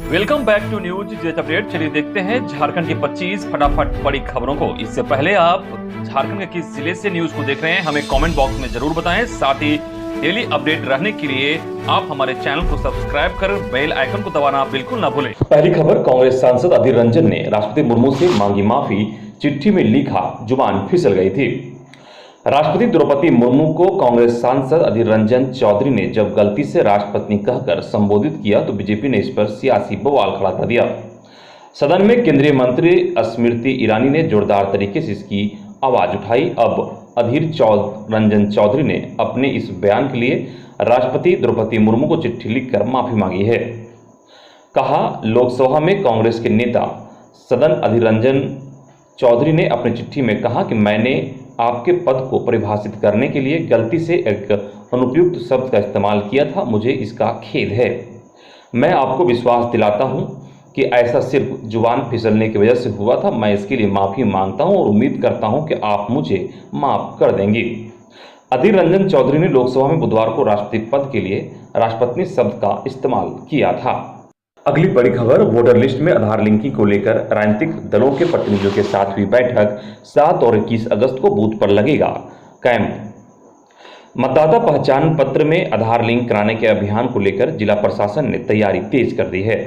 Welcome back to news jet update. चलिए देखते हैं झारखंड की 25 फटाफट बड़ी खबरों को। इससे पहले आप झारखंड के किस जिले से न्यूज को देख रहे हैं हमें कमेंट बॉक्स में जरूर बताएं। साथ ही डेली अपडेट रहने के लिए आप हमारे चैनल को सब्सक्राइब कर बेल आइकन को दबाना बिल्कुल ना भूलें। पहली खबर, कांग्रेस सांसद अधीर रंजन ने राष्ट्रपति मुर्मू से मांगी माफी। चिट्ठी में लिखा, जुबान फिसल गई थी। राष्ट्रपति द्रौपदी मुर्मू को कांग्रेस सांसद अधीर रंजन चौधरी ने जब गलती से राष्ट्रपति कहकर संबोधित किया तो बीजेपी ने इस पर सियासी बवाल खड़ा कर दिया। सदन में केंद्रीय मंत्री स्मृति ईरानी ने जोरदार तरीके से इसकी आवाज उठाई। अब अधीर रंजन चौधरी ने अपने इस बयान के लिए राष्ट्रपति द्रौपदी मुर्मू को चिट्ठी लिखकर माफी मांगी है। कहा, लोकसभा में कांग्रेस के नेता सदन अधीर रंजन चौधरी ने अपनी चिट्ठी में कहा कि मैंने आपके पद को परिभाषित करने के लिए गलती से एक अनुपयुक्त शब्द का इस्तेमाल किया था। मुझे इसका खेद है। मैं आपको विश्वास दिलाता हूं कि ऐसा सिर्फ जुबान फिसलने की वजह से हुआ था। मैं इसके लिए माफी मांगता हूं और उम्मीद करता हूं कि आप मुझे माफ कर देंगे। अधीर रंजन चौधरी ने लोकसभा में बुधवार को राष्ट्रपति पद के लिए राष्ट्रपति शब्द का इस्तेमाल किया था। अगली बड़ी खबर, वोटर लिस्ट में आधार लिंकिंग को लेकर राजनीतिक दलों के प्रतिनिधियों के साथ हुई बैठक। 7 और 21 अगस्त को बूथ पर लगेगा कैंप। मतदाता पहचान पत्र में आधार लिंक कराने के अभियान को लेकर जिला प्रशासन ने तैयारी तेज कर दी है।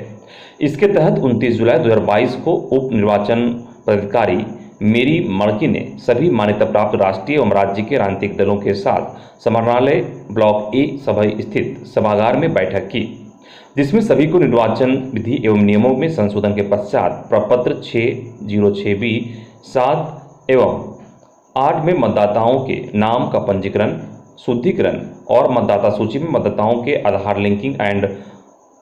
इसके तहत 29 जुलाई 2022 को उप निर्वाचन पदाधिकारी मेरी मड़की ने सभी मान्यता प्राप्त राष्ट्रीय एवं राज्य के राजनीतिक दलों के साथ समाहरणालय ब्लॉक ए सभा स्थित सभागार में बैठक की, जिसमें सभी को निर्वाचन विधि एवं नियमों में संशोधन के पश्चात प्रपत्र 606B 7 एवं 8 में मतदाताओं के नाम का पंजीकरण, शुद्धिकरण और मतदाता सूची में मतदाताओं के आधार लिंकिंग एंड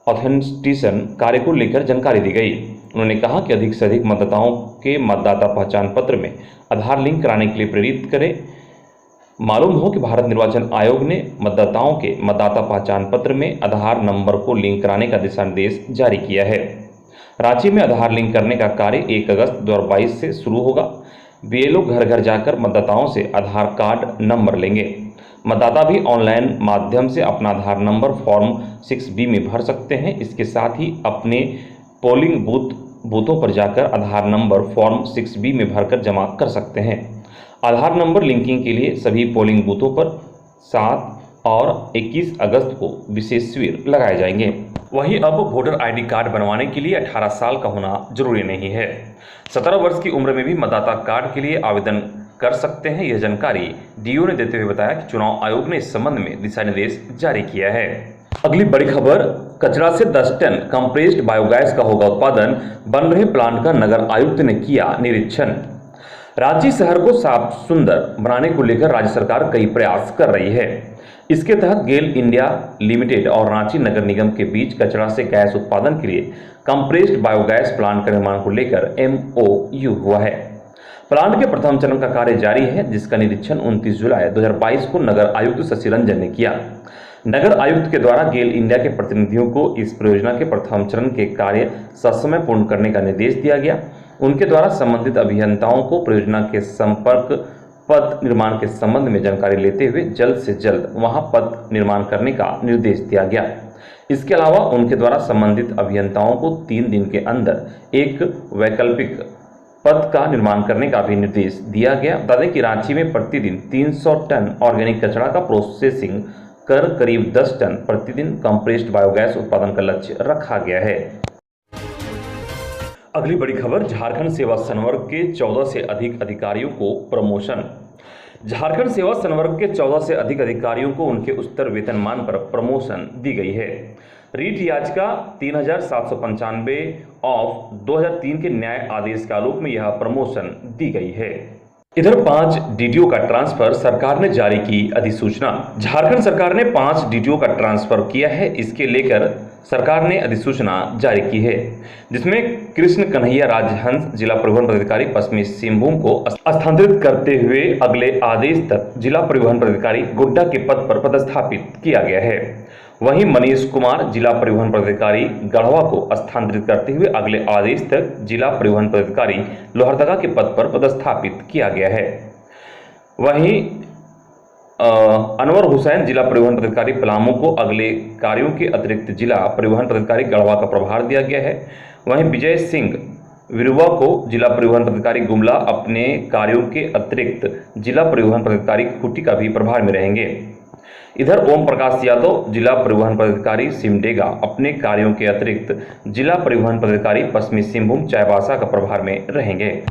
ऑथेंटिकेशन कार्य को लेकर जानकारी दी गई। उन्होंने कहा कि अधिक से अधिक मतदाताओं के मतदाता पहचान पत्र में आधार लिंक कराने के लिए प्रेरित करें। मालूम हो कि भारत निर्वाचन आयोग ने मतदाताओं के मतदाता पहचान पत्र में आधार नंबर को लिंक कराने का दिशा निर्देश जारी किया है। रांची में आधार लिंक करने का कार्य 1 अगस्त 2022 से शुरू होगा। बीएलओ घर घर जाकर मतदाताओं से आधार कार्ड नंबर लेंगे। मतदाता भी ऑनलाइन माध्यम से अपना आधार नंबर फॉर्म 6B में भर सकते हैं। इसके साथ ही अपने पोलिंग बूथों पर जाकर आधार नंबर फॉर्म 6B में भरकर जमा कर सकते हैं। आधार नंबर लिंकिंग के लिए सभी पोलिंग बूथों पर 7 और 21 अगस्त को विशेष शिविर लगाए जाएंगे। वहीं अब वोटर आईडी कार्ड बनवाने के लिए 18 साल का होना जरूरी नहीं है। 17 वर्ष की उम्र में भी मतदाता कार्ड के लिए आवेदन कर सकते हैं। यह जानकारी डीओ ने देते हुए बताया कि चुनाव आयोग ने इस संबंध में दिशा निर्देश जारी किया है। अगली बड़ी खबर, कचरा से 10 टन कंप्रेस्ड बायोगैस का होगा उत्पादन। बन रहे प्लांट का नगर आयुक्त ने किया निरीक्षण। रांची शहर को साफ सुंदर बनाने को लेकर राज्य सरकार कई प्रयास कर रही है। इसके तहत गेल इंडिया लिमिटेड और रांची नगर निगम के बीच कचरा से गैस उत्पादन के लिए कंप्रेस्ड बायोगैस प्लांट का निर्माण को लेकर MOU हुआ है। प्लांट के प्रथम चरण का कार्य जारी है, जिसका निरीक्षण 29 जुलाई 2022 को नगर आयुक्त शशि रंजन ने किया। नगर आयुक्त के द्वारा गेल इंडिया के प्रतिनिधियों को इस परियोजना के प्रथम चरण के कार्य ससमय पूर्ण करने का निर्देश दिया गया। उनके द्वारा संबंधित अभियंताओं को परियोजना के संपर्क पथ निर्माण के संबंध में जानकारी लेते हुए जल्द से जल्द वहां पथ निर्माण करने का निर्देश दिया गया। इसके अलावा उनके द्वारा संबंधित अभियंताओं को 3 दिन के अंदर एक वैकल्पिक पथ का निर्माण करने का भी निर्देश दिया गया। बता दें कि रांची में प्रतिदिन 300 टन ऑर्गेनिक कचरा का प्रोसेसिंग कर करीब 10 टन प्रतिदिन कंप्रेस्ड बायोगैस उत्पादन का लक्ष्य रखा गया है। अगली बड़ी खबर, झारखंड सेवा संवर्ग के 14 से अधिक अधिकारियों को प्रमोशन। झारखंड सेवा संवर्ग के 14 से अधिक अधिकारियों को उनके उच्चतर वेतनमान पर प्रमोशन दी गई है। रीट याचिका 3795 ऑफ 2003 के न्याय आदेश के आलोक में यह प्रमोशन दी गई है। इधर 5 डीटीओ का ट्रांसफर, सरकार ने जारी की अधिसूचना। झारखंड सरकार ने 5 डीटीओ का ट्रांसफर किया है। इसके लेकर सरकार ने अधिसूचना जारी की है, जिसमें कृष्ण कन्हैया राजहंस जिला परिवहन पदाधिकारी पश्चिमी सिंहभूम को स्थानांतरित करते हुए अगले आदेश तक जिला परिवहन पदाधिकारी गोड्डा के पद पर पदस्थापित किया गया है। वहीं मनीष कुमार जिला परिवहन पदाधिकारी गढ़वा को स्थानांतरित करते हुए अगले आदेश तक जिला परिवहन पदाधिकारी लोहरदगा के पद पर पदस्थापित किया गया है। वहीं अनवर हुसैन जिला परिवहन पदाधिकारी पलामू को अगले कार्यों के अतिरिक्त जिला परिवहन पदाधिकारी गढ़वा का प्रभार दिया गया है। वहीं विजय सिंह विरुवा को जिला परिवहन पदाधिकारी गुमला अपने कार्यों के अतिरिक्त जिला परिवहन पदाधिकारी खूंटी का भी प्रभार में रहेंगे। इधर ओम प्रकाश यादव जिला परिवहन पदाधिकारी सिमडेगा अपने कार्यों के अतिरिक्त जिला परिवहन पदाधिकारी पश्चिमी सिंहभूम चाईबासा का प्रभार में रहेंगे।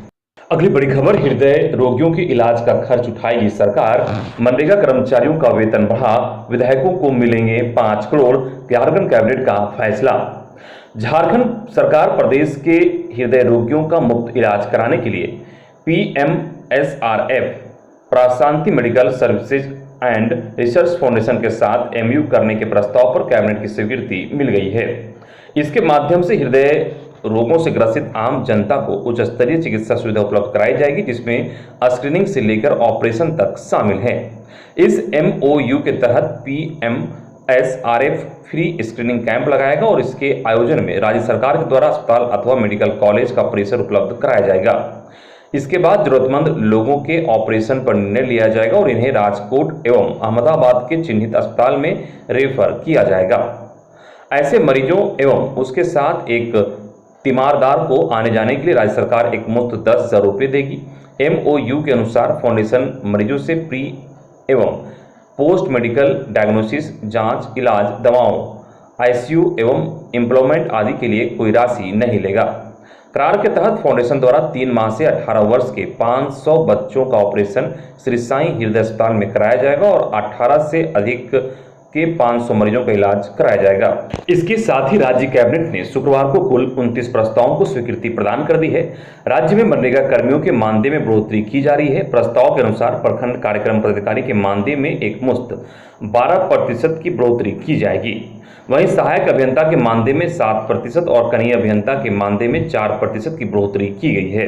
अगली बड़ी खबर, हृदय रोगियों के इलाज का खर्च उठाएगी सरकार। मनरेगा कर्मचारियों का वेतन बढ़ा, विधायकों को मिलेंगे 5 करोड़, झारखंड कैबिनेट का फैसला। झारखंड सरकार प्रदेश के हृदय रोगियों का मुफ्त इलाज कराने के लिए PMSRF Prashanti medical services and research foundation के साथ MOU करने के प्रस्ताव पर कैबिनेट की स्वीकृति मिल गई है। इसके माध्यम से हृदय रोगों से ग्रसित आम जनता को उच्च स्तरीय चिकित्सा सुविधा उपलब्ध कराई जाएगी, जिसमें स्क्रीनिंग से लेकर ऑपरेशन तक शामिल है। इस MOU के तहत PMSRF फ्री स्क्रीनिंग कैंप लगाएगा और इसके आयोजन में राज्य सरकार के द्वारा अस्पताल अथवा मेडिकल कॉलेज का परिसर उपलब्ध कराया जाएगा। इसके बाद जरूरतमंद लोगों के ऑपरेशन पर निर्णय लिया जाएगा और इन्हें राजकोट एवं अहमदाबाद के चिन्हित अस्पताल में रेफर किया जाएगा। ऐसे मरीजों एवं उसके साथ एक तीमारदार को आने जाने के लिए राज्य सरकार एक मुफ्त 10,000 रुपये देगी। MOU के अनुसार फाउंडेशन मरीजों से प्री एवं पोस्ट मेडिकल डायग्नोसिस, जांच, इलाज, दवाओं, ICU एवं एम्प्लॉयमेंट आदि के लिए कोई राशि नहीं लेगा। करार के तहत फाउंडेशन द्वारा 3 माह से 18 वर्ष के 500 बच्चों का ऑपरेशन श्री साईं हृदय अस्पताल में कराया जाएगा और 18 से अधिक के 500 मरीजों का इलाज कराया जाएगा। इसके साथ ही राज्य कैबिनेट ने शुक्रवार को कुल 29 प्रस्तावों को स्वीकृति प्रदान कर दी है। राज्य में मनरेगा कर्मियों के मानदेय में बढ़ोतरी की जा रही है। प्रस्ताव के अनुसार प्रखंड कार्यक्रम पदाधिकारी के मानदेय में एक मुश्त 12% की बढ़ोतरी की जाएगी। वहीं सहायक अभियंता के मानदेय में 7% और कनीय अभियंता के मानदेय में 4% की बढ़ोतरी की गई है।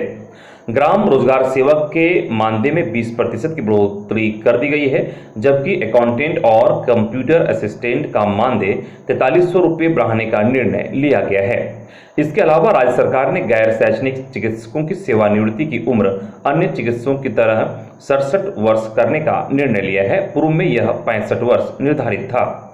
ग्राम रोजगार सेवक के मानदेय में 20% की बढ़ोतरी कर दी गई है, जबकि अकाउंटेंट और कंप्यूटर असिस्टेंट का मानदेय 4300 रुपये बढ़ाने का निर्णय लिया गया है। इसके अलावा राज्य सरकार ने गैर शैक्षणिक चिकित्सकों की सेवानिवृत्ति की उम्र अन्य चिकित्सकों की तरह 67 वर्ष करने का निर्णय लिया है। पूर्व में यह 65 वर्ष निर्धारित था।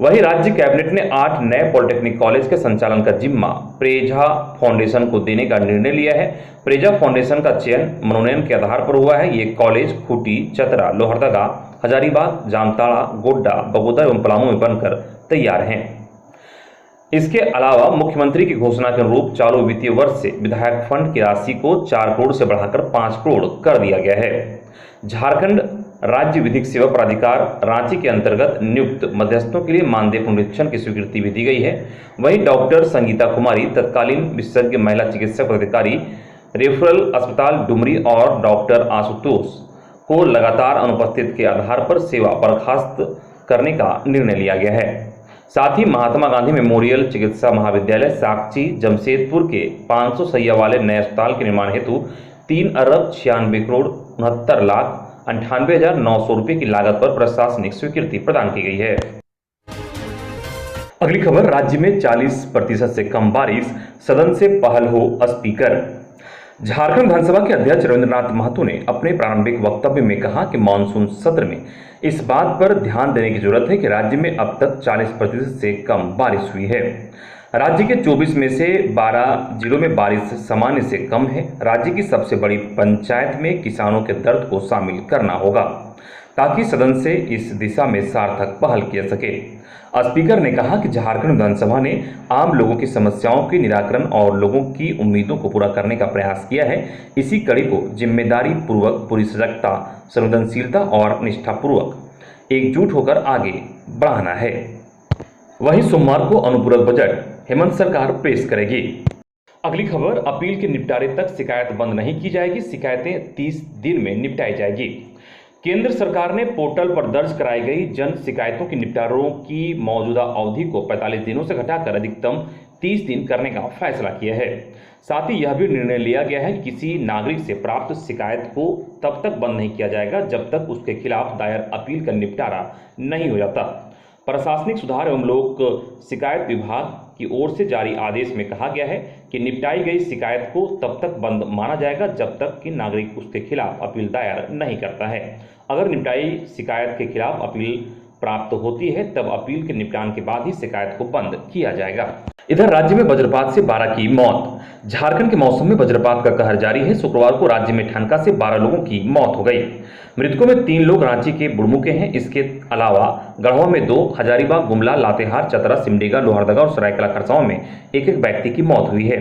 वहीं राज्य कैबिनेट ने 8 नए पॉलिटेक्निक कॉलेज के संचालन का जिम्मा प्रेझा फाउंडेशन को देने का निर्णय लिया है। प्रेझा फाउंडेशन का चयन मनोनयन के आधार पर हुआ है। ये कॉलेज खूंटी, चतरा, लोहरदगा, हजारीबाग, जामताड़ा, गोड्डा, बगोदर एवं पलामू में बनकर तैयार हैं। इसके अलावा मुख्यमंत्री की घोषणा के अनुरूप चालू वित्तीय वर्ष से विधायक फंड की राशि को 4 करोड़ से बढ़ाकर 5 करोड़ कर दिया गया है। झारखंड राज्य विधिक सेवा प्राधिकार रांची के अंतर्गत नियुक्त मध्यस्थों के लिए मानदेय पुनरीक्षण की स्वीकृति भी दी गई है। वहीं डॉक्टर संगीता कुमारी तत्कालीन विशेषज्ञ महिला चिकित्सक पदाधिकारी रेफरल अस्पताल डुमरी और डॉक्टर आशुतोष को लगातार अनुपस्थित के आधार पर सेवा बर्खास्त करने का निर्णय लिया गया है। साथ ही महात्मा गांधी मेमोरियल चिकित्सा महाविद्यालय साकची जमशेदपुर के 500 सैया वाले नए अस्पताल के निर्माण हेतु 3,96,69,98,900 रुपये की लागत पर प्रशासनिक स्वीकृति प्रदान की गई है। अगली खबर, राज्य में 40% से कम बारिश, सदन से पहल हो स्पीकर। झारखंड विधानसभा के अध्यक्ष रविंद्रनाथ महतो ने अपने प्रारंभिक वक्तव्य में कहा कि मानसून सत्र में इस बात पर ध्यान देने की जरूरत है कि राज्य में अब तक 40% से कम बारिश हुई है। राज्य के 24 में से 12 जिलों में बारिश सामान्य से कम है। राज्य की सबसे बड़ी पंचायत में किसानों के दर्द को शामिल करना होगा ताकि सदन से इस दिशा में सार्थक पहल किया सके। स्पीकर ने कहा कि झारखंड विधानसभा ने आम लोगों की समस्याओं के निराकरण और लोगों की उम्मीदों को पूरा करने का प्रयास किया है। इसी कड़ी को जिम्मेदारी पूर्वक, पूरी सजगता, संवेदनशीलता और निष्ठापूर्वक एकजुट होकर आगे बढ़ाना है। वहीं सोमवार को अनुपूरक बजट हेमंत सरकार पेश करेगी। अगली खबर, अपील के निपटारे तक शिकायत बंद नहीं की जाएगी, शिकायतें 30 दिन में निपटाई जाएगी। केंद्र सरकार ने पोर्टल पर दर्ज कराई गई जन शिकायतों के निपटारों की मौजूदा अवधि को 45 दिनों से घटाकर अधिकतम 30 दिन करने का फैसला किया है। साथ ही यह भी निर्णय लिया गया है कि किसी नागरिक से प्राप्त शिकायत को तब तक बंद नहीं किया जाएगा जब तक उसके खिलाफ दायर अपील का निपटारा नहीं हो जाता। प्रशासनिक सुधार एवं लोक शिकायत विभाग की ओर से जारी आदेश में कहा गया है कि निपटाई गई शिकायत को तब तक बंद माना जाएगा जब तक कि नागरिक उसके खिलाफ अपील दायर नहीं करता है। अगर निपटाई शिकायत के खिलाफ अपील प्राप्त होती है तब अपील के निपटान के बाद ही शिकायत को बंद किया जाएगा। इधर राज्य में वज्रपात से 12 की मौत। झारखंड के मौसम में वज्रपात का कहर जारी है। शुक्रवार को राज्य में ठनका से 12 लोगों की मौत हो गई। मृतकों में 3 लोग रांची के बुढ़मू के हैं। इसके अलावा गढ़वा में 2, हजारीबाग, गुमला, लातेहार, चतरा, सिमडेगा, लोहरदगा और सरायकेला खरसावां में एक व्यक्ति की मौत हुई है।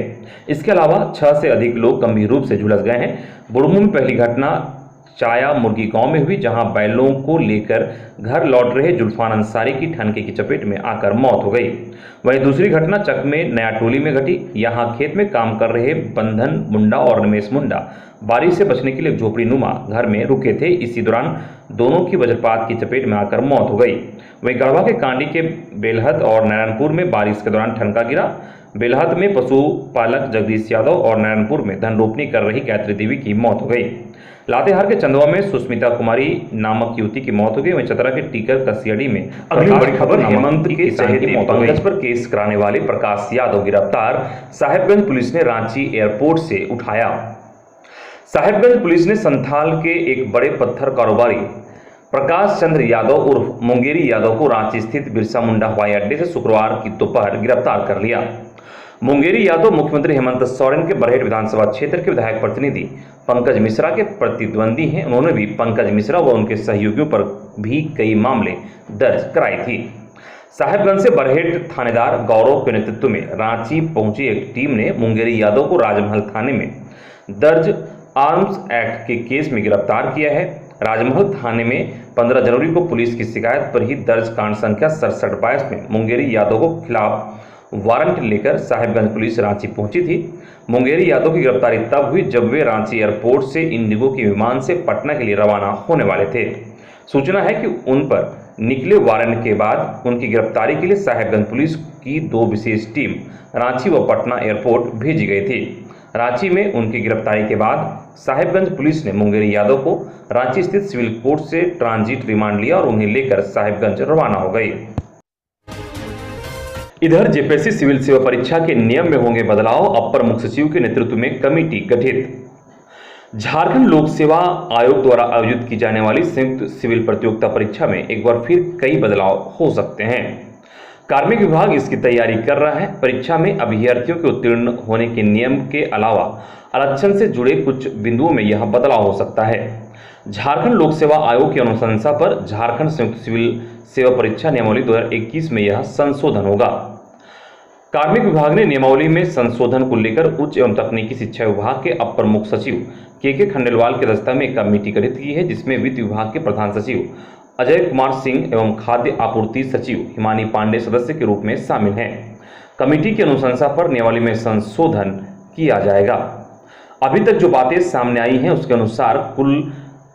इसके अलावा 6 से अधिक लोग गंभीर रूप से झुलस गए हैं। बुढ़मू में पहली घटना चाया मुर्गी गांव में हुई, जहां बैलों को लेकर घर लौट रहे जुल्फान अंसारी की ठनके की चपेट में आकर मौत हो गई। वहीं दूसरी घटना चक में नया टोली में घटी। यहां खेत में काम कर रहे बंधन मुंडा और रमेश मुंडा बारिश से बचने के लिए झोपड़ी नुमा घर में रुके थे। इसी दौरान दोनों की वज्रपात की चपेट में आकर मौत हो गई। वहीं गढ़वा के कांडी के बेलहत और नारायणपुर में बारिश के दौरान ठनका गिरा। बेलहत में पशुपालक जगदीश यादव और नारायणपुर में धन रोपनी कर रही गायत्री देवी की मौत हो गई। लातेहार के चंदवा में सुष्मिता कुमारी नामक युवती की मौत हो गई। वहीं चतरा के टीकर कसियाड़ी में अगली बड़ी खबर, हेमंत के चहेते पंकज पर केस कराने वाले प्रकाश यादव गिरफ्तार। साहेबगंज पुलिस ने रांची एयरपोर्ट से उठाया। साहेबगंज पुलिस ने संथाल के एक बड़े पत्थर कारोबारी प्रकाश चंद्र यादव उर्फ मुंगेरी यादव को रांची स्थित बिरसा मुंडा हवाई अड्डे से शुक्रवार की दोपहर गिरफ्तार कर लिया। मुंगेरी यादव मुख्यमंत्री हेमंत सोरेन के बरहेट विधानसभा क्षेत्र के विधायक प्रतिनिधि पंकज मिश्रा के प्रतिद्वंदी हैं। उन्होंने भी पंकज मिश्रा व उनके सहयोगियों पर भी कई मामले दर्ज कराई थी। साहेबगंज से बरहेट थानेदार गौरव के नेतृत्व में रांची पहुंची एक टीम ने मुंगेरी यादव को राजमहल थाने में दर्ज आर्म्स एक्ट के केस में गिरफ्तार किया है। राजमहल थाने में 15 जनवरी को पुलिस की शिकायत पर ही दर्ज कांड संख्या 6722 में मुंगेरी यादव को खिलाफ वारंट लेकर साहेबगंज पुलिस रांची पहुंची थी। मुंगेरी यादव की गिरफ्तारी तब हुई जब वे रांची एयरपोर्ट से इंडिगो के विमान से पटना के लिए रवाना होने वाले थे। सूचना है कि उन पर निकले वारंट के बाद उनकी गिरफ्तारी के लिए साहेबगंज पुलिस की 2 विशेष टीम रांची व पटना एयरपोर्ट भेजी गई थी। रांची में उनकी गिरफ्तारी के बाद साहेबगंज पुलिस ने मुंगेरी यादव को रांची स्थित सिविल कोर्ट से ट्रांजिट रिमांड लिया और उन्हें लेकर साहेबगंज रवाना हो गई। इधर जेपीएससी सिविल सेवा परीक्षा के नियम में होंगे बदलाव। अपर मुख्य सचिव के नेतृत्व में कमेटी गठित। झारखंड लोक सेवा आयोग द्वारा आयोजित की जाने वाली संयुक्त सिविल प्रतियोगिता परीक्षा में एक बार फिर कई बदलाव हो सकते हैं। कार्मिक विभाग इसकी तैयारी कर रहा है। परीक्षा में अभ्यर्थियों के उत्तीर्ण होने के नियम के अलावा आरक्षण से जुड़े कुछ बिंदुओं में यह बदलाव हो सकता है। झारखंड लोक सेवा आयोग की अनुशंसा पर झारखंड संयुक्त सिविल सेवा परीक्षा नियमावली 2021 में यह संशोधन होगा। कार्मिक विभाग ने नियमावली में संशोधन को लेकर उच्च एवं तकनीकी शिक्षा विभाग के अपर मुख्य सचिव के खंडेलवाल की अध्यक्षता में एक कमेटी गठित की है, जिसमें वित्त विभाग के प्रधान सचिव अजय कुमार सिंह एवं खाद्य आपूर्ति सचिव हिमानी पांडे सदस्य के रूप में शामिल हैं। कमेटी की अनुशंसा पर नियमावली में संशोधन किया जाएगा। अभी तक जो बातें सामने आई हैं उसके अनुसार कुल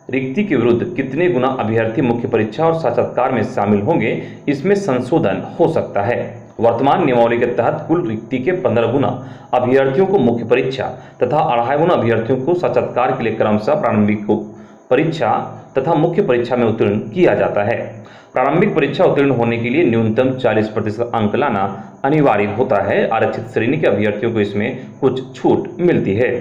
रिक्ति के विरुद्ध कितने गुना अभ्यर्थी मुख्य परीक्षा और साक्षात्कार में शामिल होंगे, इसमें संशोधन हो सकता है। वर्तमान नियमावली के तहत कुल रिक्ति के 15 गुना अभ्यर्थियों को मुख्य परीक्षा तथा 2.5 गुना अभ्यर्थियों को साक्षात्कार के लिए क्रमशः प्रारंभिक परीक्षा तथा मुख्य परीक्षा में उत्तीर्ण किया जाता है। प्रारंभिक परीक्षा उत्तीर्ण होने के लिए न्यूनतम 40% अंक लाना अनिवार्य होता है। आरक्षित श्रेणी के अभ्यर्थियों को इसमें कुछ छूट मिलती है।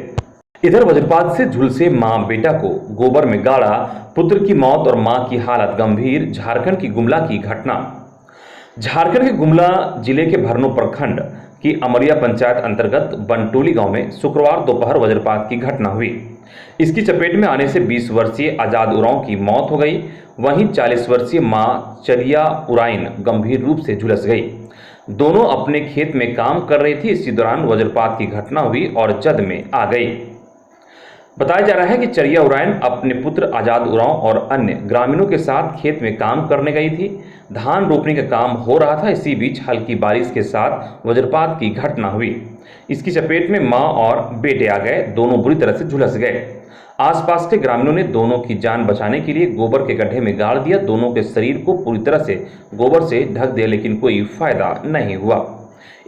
इधर वज्रपात से झुलसे मां बेटा को गोबर में गाड़ा, पुत्र की मौत और मां की हालत गंभीर। झारखंड की गुमला की घटना। झारखंड के गुमला जिले के भरनो प्रखंड की अमरिया पंचायत अंतर्गत बनटोली गांव में शुक्रवार दोपहर वज्रपात की घटना हुई। इसकी चपेट में आने से 20 वर्षीय आजाद उरांव की मौत हो गई। वहीं 40 वर्षीय मां चरिया उराइन गंभीर रूप से झुलस गई। दोनों अपने खेत में काम कर रही थी। इसी दौरान वज्रपात की घटना हुई और जद में आ गई। बताया जा रहा है कि चरिया उराइन अपने पुत्र आजाद उरांव और अन्य ग्रामीणों के साथ खेत में काम करने गई थी। धान रोपने का काम हो रहा था। इसी बीच हल्की बारिश के साथ वज्रपात की घटना हुई। इसकी चपेट में मां और बेटे आ गए। दोनों बुरी तरह से झुलस गए। आसपास के ग्रामीणों ने दोनों की जान बचाने के लिए गोबर के गड्ढे में गाड़ दिया। दोनों के शरीर को पूरी तरह से गोबर से ढक दिया, लेकिन कोई फायदा नहीं हुआ।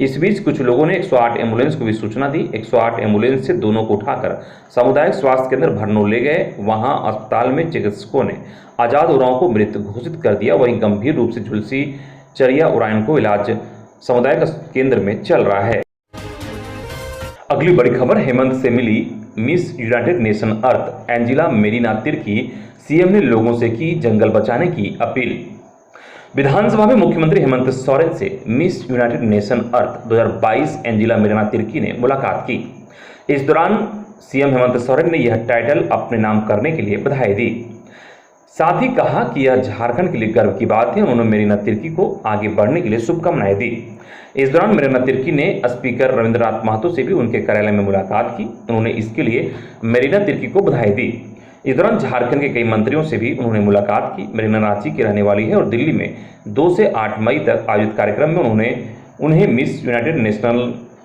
इस बीच कुछ लोगों ने 108 एम्बुलेंस को भी सूचना दी। 108 एम्बुलेंस से दोनों को उठाकर सामुदायिक स्वास्थ्य केंद्र भरनो ले गए। वहां अस्पताल में चिकित्सकों ने आजाद उरांव को मृत घोषित कर दिया। वहीं गंभीर रूप से झुलसी चरिया उराइन को इलाज सामुदायिक केंद्र में चल रहा है। अगली बड़ी खबर, हेमंत से मिली मिस यूनाइटेड नेशन अर्थ एंजिला मेरीना तिर्की सीएम ने लोगों से की जंगल बचाने की अपील। विधानसभा में मुख्यमंत्री हेमंत सोरेन से मिस यूनाइटेड नेशन अर्थ 2022 एंजिला मेरिना तिर्की ने मुलाकात की। इस दौरान सीएम हेमंत सोरेन ने यह टाइटल अपने नाम करने के लिए बधाई दी। साथ ही कहा कि यह झारखंड के लिए गर्व की बात है। उन्होंने मेरिना तिर्की को आगे बढ़ने के लिए शुभकामनाएं दी। इस दौरान मेरिना तिर्की ने स्पीकर रविंद्रनाथ महतो से भी उनके कार्यालय में मुलाकात की। उन्होंने इसके लिए मेरिना तिर्की को बधाई दी। इस दौरान झारखंड के कई मंत्रियों से भी उन्होंने मुलाकात की। मेरिना रांची की रहने वाली है और दिल्ली में 2 से 8 मई तक आयोजित कार्यक्रम में उन्हें मिस यूनाइटेड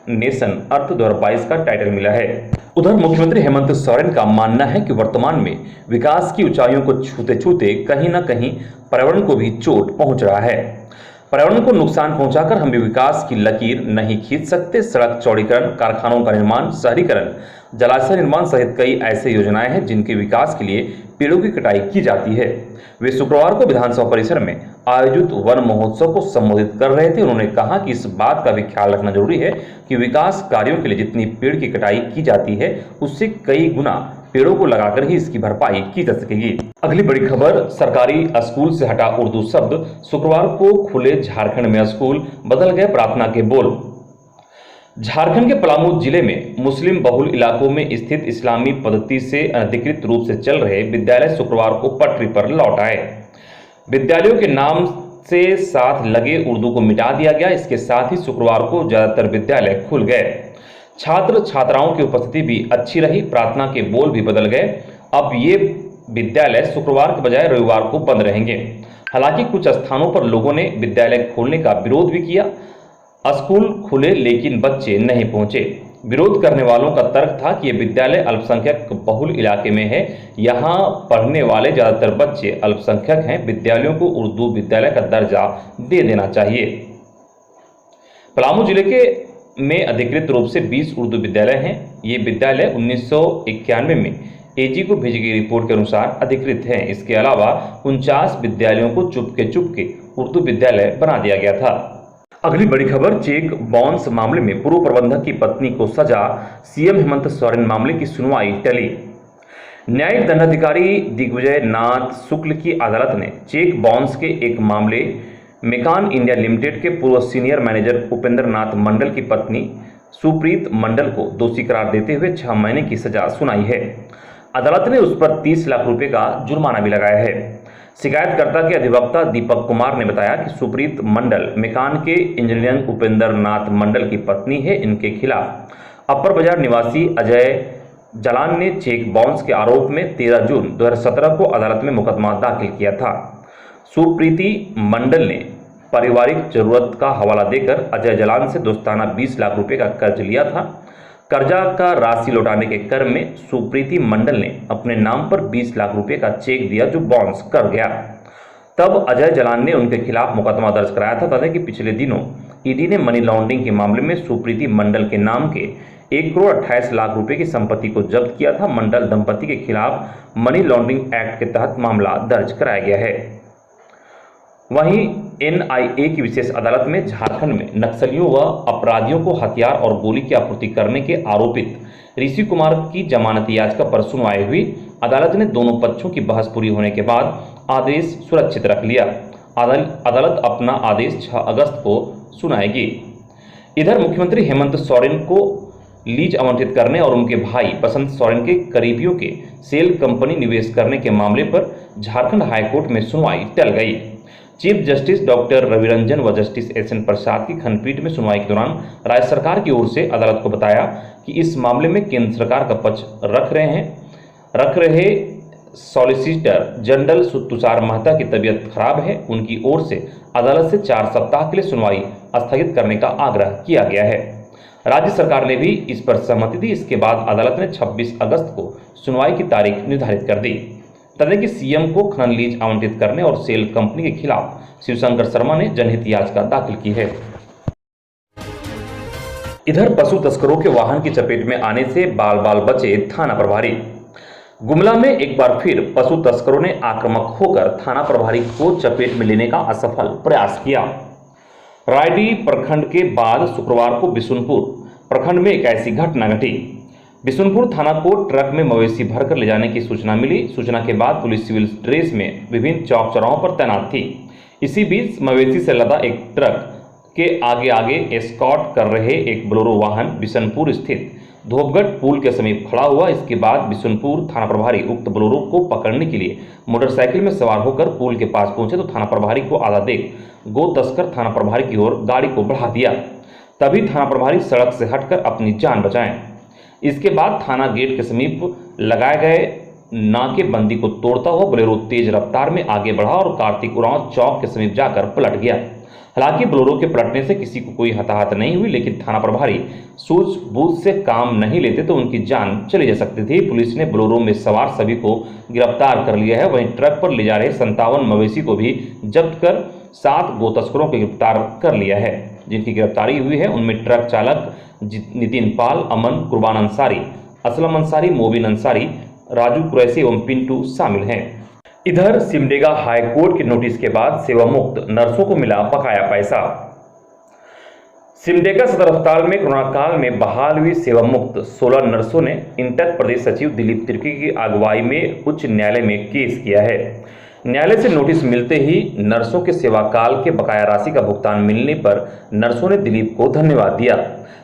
नेशन अर्थ 2022 का टाइटल मिला है। उधर मुख्यमंत्री हेमंत सोरेन का मानना है कि वर्तमान में विकास की ऊंचाइयों को छूते छूते कहीं न कहीं पर्यावरण को भी चोट पहुंच रहा है। पर्यावरण को नुकसान पहुंचाकर हम भी विकास की लकीर नहीं खींच सकते। सड़क चौड़ीकरण, कारखानों का निर्माण, शहरीकरण, जलाशय निर्माण सहित कई ऐसे योजनाएं हैं जिनके विकास के लिए पेड़ों की कटाई की जाती है। वे शुक्रवार को विधानसभा परिसर में आयोजित वन महोत्सव को संबोधित कर रहे थे। उन्होंने कहा कि इस बात का भी ख्याल रखना जरूरी है कि विकास कार्यों के लिए जितनी पेड़ की कटाई की जाती है उससे कई गुना पेड़ों को लगाकर ही इसकी भरपाई की जा सकेगी। अगली बड़ी खबर, सरकारी स्कूल से हटा उर्दू शब्द, शुक्रवार को खुले झारखंड में स्कूल, बदल गए प्रार्थना के बोल। झारखंड के पलामू जिले में मुस्लिम बहुल इलाकों में स्थित इस्लामी पद्धति से अनधिकृत रूप से चल रहे विद्यालय शुक्रवार को पटरी पर लौट आए। विद्यालयों के नाम से साथ लगे उर्दू को मिटा दिया गया। इसके साथ ही शुक्रवार को ज्यादातर विद्यालय खुल गए। छात्र छात्राओं की उपस्थिति भी अच्छी रही। प्रार्थना के बोल भी बदल गए। अब ये विद्यालय शुक्रवार के बजाय रविवार को बंद रहेंगे। हालांकि कुछ स्थानों पर लोगों ने विद्यालय खोलने का विरोध भी किया। स्कूल खुले लेकिन बच्चे नहीं पहुंचे। विरोध करने वालों का तर्क था कि यह विद्यालय अल्पसंख्यक बहुल इलाके में है। यहाँ पढ़ने वाले ज्यादातर बच्चे अल्पसंख्यक हैं। विद्यालयों को उर्दू विद्यालय का दर्जा दे देना चाहिए। पलामू जिले में अधिकृत रूप से 20 उर्दू विद्यालय हैं। ये विद्यालय 1991 में एजी को भेजी गई रिपोर्ट के अनुसार अधिकृत हैं। इसके अलावा 49 विद्यालयों को चुपके उर्दू विद्यालय बना दिया गया था। अगली बड़ी खबर, चेक बाउंस मामले में पूर्व प्रबंधक की पत्नी को सजा, सीएम हेमंत सोरेन मामले की सुनवाई टली। न्यायिक दंडाधिकारी दिग्विजय नाथ शुक्ल की अदालत ने चेक बाउंस के एक मामले मेकान इंडिया लिमिटेड के पूर्व सीनियर मैनेजर उपेंद्र नाथ मंडल की पत्नी सुप्रीत मंडल को दोषी करार देते हुए 6 महीने की सजा सुनाई है। अदालत ने उस पर 30 लाख रुपए का जुर्माना भी लगाया है। शिकायतकर्ता के अधिवक्ता दीपक कुमार ने बताया कि सुप्रीत मंडल मेकान के इंजीनियर उपेंद्र नाथ मंडल की पत्नी है। इनके खिलाफ अपर बाजार निवासी अजय जलान ने चेक बाउंस के आरोप में 13 जून 2017 को अदालत में मुकदमा दाखिल किया था। सुप्रीति मंडल ने पारिवारिक जरूरत का हवाला देकर अजय जलान से दोस्ताना 20 लाख रुपए का कर्ज लिया था। कर्जा का राशि लौटाने के क्रम में सुप्रीति मंडल ने अपने नाम पर 20 लाख रुपए का चेक दिया जो बाउंस कर गया। तब अजय जलान ने उनके खिलाफ मुकदमा दर्ज कराया था। बता दें कि पिछले दिनों ईडी ने मनी लॉन्ड्रिंग के मामले में सुप्रीति मंडल के नाम के 1,28,00,000 रुपए की संपत्ति को जब्त किया था। मंडल दंपति के खिलाफ मनी लॉन्ड्रिंग एक्ट के तहत मामला दर्ज कराया गया है। वहीं एनआईए की विशेष अदालत में झारखंड में नक्सलियों व अपराधियों को हथियार और गोली की आपूर्ति करने के आरोपित ऋषि कुमार की जमानत याचिका पर सुनवाई हुई। अदालत ने दोनों पक्षों की बहस पूरी होने के बाद आदेश सुरक्षित रख लिया। अदालत अपना आदेश 6 अगस्त को सुनाएगी। इधर मुख्यमंत्री हेमंत सोरेन को लीज आवंटित करने और उनके भाई बसंत सोरेन के करीबियों के सेल कंपनी निवेश करने के मामले पर झारखंड हाईकोर्ट में सुनवाई टल गई। चीफ जस्टिस डॉक्टर रविरंजन व जस्टिस एसएन प्रसाद की खंडपीठ में सुनवाई के दौरान राज्य सरकार की ओर से अदालत को बताया कि इस मामले में केंद्र सरकार का पक्ष रख रहे सॉलिसिटर जनरल तुषार मेहता की तबीयत खराब है। उनकी ओर से अदालत से 4 सप्ताह के लिए सुनवाई स्थगित करने का आग्रह किया गया है। राज्य सरकार ने भी इस पर सहमति दी। इसके बाद अदालत ने 26 अगस्त को सुनवाई की तारीख निर्धारित कर दी। तब कि सीएम को खनन लीज आवंटित करने और सेल कंपनी के खिलाफ शिवशंकर शर्मा ने जनहित याचिका दाखिल की है। इधर पशु तस्करों के वाहन की चपेट में आने से बाल बाल बचे थाना प्रभारी। गुमला में एक बार फिर पशु तस्करों ने आक्रामक होकर थाना प्रभारी को चपेट में लेने का असफल प्रयास किया। रायडीह प्रखंड के बाद शुक्रवार को बिशुनपुर प्रखंड में एक ऐसी घटना घटी। बिशुनपुर थाना को ट्रक में मवेशी भरकर ले जाने की सूचना मिली। सूचना के बाद पुलिस सिविल ड्रेस में विभिन्न चौक चौराहों पर तैनात थी। इसी बीच मवेशी से लदा एक ट्रक के आगे आगे एस्कॉर्ट कर रहे एक बोलेरो वाहन बिशनपुर स्थित धोपगढ़ पुल के समीप खड़ा हुआ। इसके बाद बिशुनपुर थाना प्रभारी उक्त बोलेरो को पकड़ने के लिए मोटरसाइकिल में सवार होकर पुल के पास पहुंचे तो थाना प्रभारी को आधा देख गो तस्कर थाना प्रभारी की ओर गाड़ी को बढ़ा दिया। तभी थाना प्रभारी सड़क से हटकर अपनी जान बचाएं। इसके बाद थाना गेट के समीप लगाए गए नाकेबंदी को तोड़ता हुआ बोलेरो तेज रफ्तार में आगे बढ़ा और कार्तिक उरांव चौक के समीप जाकर पलट गया। हालांकि बोलेरो के पलटने से किसी को कोई हताहत नहीं हुई, लेकिन थाना प्रभारी सूझबूझ से काम नहीं लेते तो उनकी जान चली जा सकती थी। पुलिस ने बोलेरो में सवार सभी को गिरफ्तार कर लिया है। वहीं ट्रक पर ले जा रहे 57 मवेशी को भी जब्त कर 7 गो तस्करों को गिरफ्तार कर लिया है। जिनकी गिरफ्तारी हुई है उनमें ट्रक चालक नितिन पाल, अमन, कुर्बान अंसारी, असलम अंसारी, मोबिन अंसारी, राजू कुरैशी एवं पिंटू शामिल हैं। इधर सिमडेगा हाई कोर्ट के नोटिस के बाद सेवा मुक्त नर्सों को मिला बकाया पैसा। सिमडेगा सदर अस्पताल में कोरोना काल में बहाल हुई सेवा मुक्त 16 नर्सों ने इंटक प्रदेश सचिव दिलीप तिर्की की अगुवाई में उच्च न्यायालय में केस किया है। न्यायालय से नोटिस मिलते ही नर्सों के सेवा काल के बकाया राशि का भुगतान मिलने पर नर्सों ने दिलीप को धन्यवाद दिया।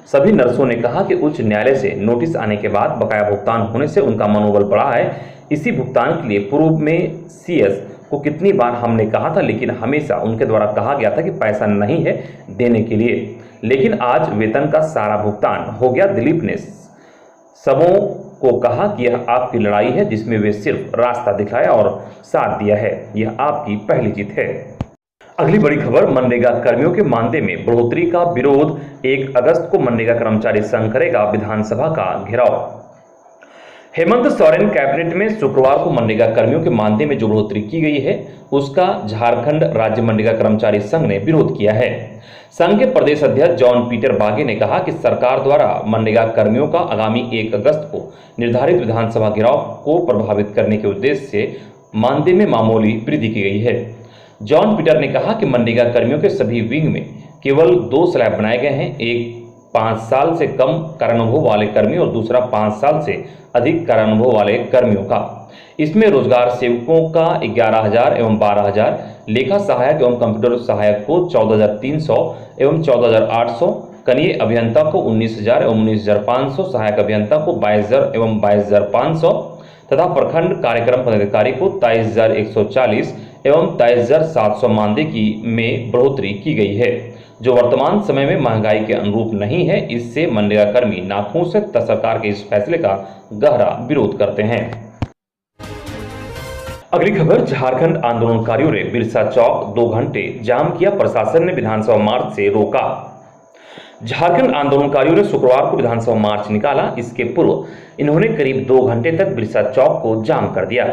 सभी नर्सों ने कहा कि उच्च न्यायालय से नोटिस आने के बाद बकाया भुगतान होने से उनका मनोबल बढ़ा है। इसी भुगतान के लिए पूर्व में सीएस को कितनी बार हमने कहा था, लेकिन हमेशा उनके द्वारा कहा गया था कि पैसा नहीं है देने के लिए, लेकिन आज वेतन का सारा भुगतान हो गया। दिलीप ने सबों को कहा कि यह आपकी लड़ाई है जिसमें वे सिर्फ रास्ता दिखाया और साथ दिया है। यह आपकी पहली जीत है। अगली बड़ी खबर, मनरेगा कर्मियों के मानदेय में बढ़ोतरी का विरोध। 1 अगस्त को मनरेगा कर्मचारी संघ करेगा विधानसभा का घेराव। हेमंत सोरेन कैबिनेट में शुक्रवार को मनरेगा कर्मियों के मानदेय में जो बढ़ोतरी की गई है उसका झारखंड राज्य मनरेगा कर्मचारी संघ ने विरोध किया है। संघ के प्रदेश अध्यक्ष जॉन पीटर बागे ने कहा कि सरकार द्वारा मनरेगा कर्मियों का आगामी 1 अगस्त को निर्धारित विधानसभा घेराव को प्रभावित करने के उद्देश्य से मानदेय में मामूली वृद्धि की गई है। जॉन पीटर ने कहा कि मनरेगा कर्मियों के सभी विंग में केवल 2 स्लैब बनाए गए हैं, एक 5 साल से कम कार्यानुभव वाले कर्मी और दूसरा 5 साल से अधिक कार्यानुभव वाले कर्मियों का। इसमें रोजगार सेवकों का 11,000 एवं 12,000, लेखा सहायक एवं कंप्यूटर सहायक को 14,300 एवं 14,800, कनीय अभियंता को 19,000 एवं 19,500, सहायक अभियंता को 22,000 एवं 22,500 तथा प्रखंड कार्यक्रम पदाधिकारी को 23,140 एवं 23,700 मानदेय की में बढ़ोतरी की गई है, जो वर्तमान समय में महंगाई के अनुरूप नहीं है। इससे मनरेगा कर्मी नाखुश से सरकार के इस फैसले का गहरा विरोध करते हैं। अगली खबर, झारखंड आंदोलनकारियों ने बिरसा चौक 2 घंटे जाम किया, प्रशासन ने विधानसभा मार्च से रोका। झारखंड आंदोलनकारियों ने शुक्रवार को विधानसभा मार्च निकाला। इसके पूर्व इन्होंने करीब 2 घंटे तक बिरसा चौक को जाम कर दिया।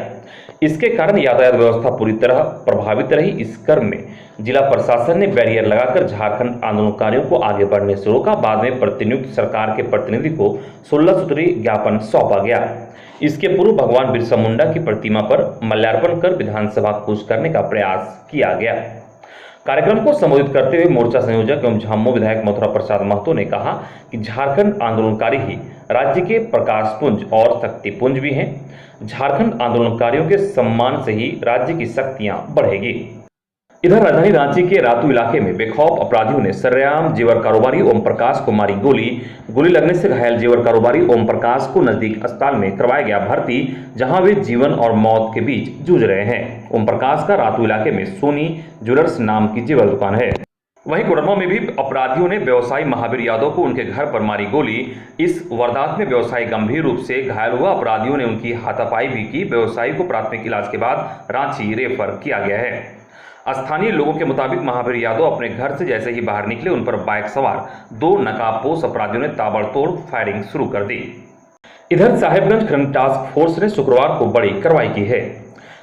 इसके कारण यातायात व्यवस्था पूरी तरह प्रभावित रही। इस क्रम में जिला प्रशासन ने बैरियर लगाकर झारखंड आंदोलनकारियों को आगे बढ़ने से रोका। बाद में प्रतिनियुक्त सरकार के प्रतिनिधि को 16 सूत्री ज्ञापन सौंपा गया। इसके पूर्व भगवान बिरसा मुंडा की प्रतिमा पर माल्यार्पण कर विधानसभा खुश करने का प्रयास किया गया। कार्यक्रम को संबोधित करते हुए मोर्चा संयोजक एवं झामुमो विधायक मथुरा प्रसाद महतो ने कहा कि झारखंड आंदोलनकारी ही राज्य के प्रकाशपुंज और शक्तिपुंज भी हैं। झारखंड आंदोलनकारियों के सम्मान से ही राज्य की शक्तियां बढ़ेगी। इधर राजधानी रांची के रातू इलाके में बेखौफ अपराधियों ने सरेआम जेवर कारोबारी ओम प्रकाश को मारी गोली लगने से घायल जेवर कारोबारी ओम प्रकाश को नजदीक अस्पताल में करवाया गया भर्ती, जहां वे जीवन और मौत के बीच जूझ रहे हैं। ओम प्रकाश का रातू इलाके में सोनी ज्वेलर्स नाम की जेवर दुकान है। वहीं कोडरमा में भी अपराधियों ने व्यवसायी महावीर यादव को उनके घर पर मारी गोली। इस वारदात में व्यवसायी गंभीर रूप से घायल हुआ। अपराधियों ने उनकी हाथापाई भी की। व्यवसायी को प्राथमिक इलाज के बाद रांची रेफर किया गया है। स्थानीय लोगों के मुताबिक महावीर यादव अपने घर से जैसे ही बाहर निकले, उन पर बाइक सवार 2 नकाबपोश अपराधियों ने ताबड़तोड़ फायरिंग शुरू कर दी। इधर साहेबगंज खनन टास्क फोर्स ने शुक्रवार को बड़ी कार्रवाई की है।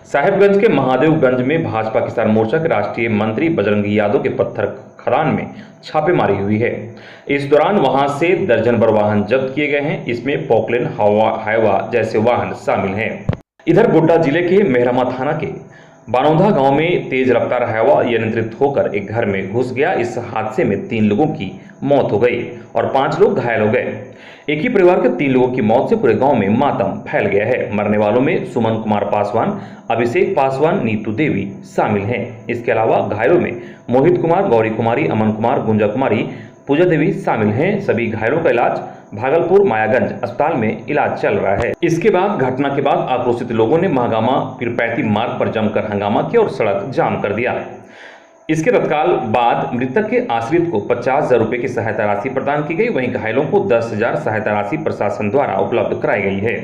साहेबगंज के महादेवगंज में भाजपा किसान मोर्चा के राष्ट्रीय मंत्री बजरंगी यादव के पत्थर खदान में छापेमारी हुई है। इस दौरान वहां से दर्जन भर वाहन जब्त किए गए हैं। इसमें पोकलेन, हाइवा जैसे वाहन शामिल हैं। इधर गोड्डा जिले के मेहरमा थाना के बानौदा गांव में तेज रफ्तार हाईवा अनियंत्रित होकर एक घर में घुस गया। इस हादसे में 3 लोगों की मौत हो गई और 5 लोग घायल हो गए। एक ही परिवार के 3 लोगों की मौत से पूरे गांव में मातम फैल गया है। मरने वालों में सुमन कुमार पासवान, अभिषेक पासवान, नीतू देवी शामिल हैं। इसके अलावा घायलों में मोहित कुमार, गौरी कुमारी, अमन कुमार, गुंजा कुमारी, पूजा देवी शामिल हैं। सभी घायलों का इलाज भागलपुर मायागंज अस्पताल में इलाज चल रहा है। इसके बाद घटना के बाद आक्रोशित लोगों ने महागामा पीरपैंती मार्ग पर जमकर हंगामा किया और सड़क जाम कर दिया। इसके तत्काल बाद मृतक के आश्रित को 50,000 रुपए की सहायता राशि प्रदान की गई। वहीं घायलों को 10,000 सहायता राशि प्रशासन द्वारा उपलब्ध कराई गई है।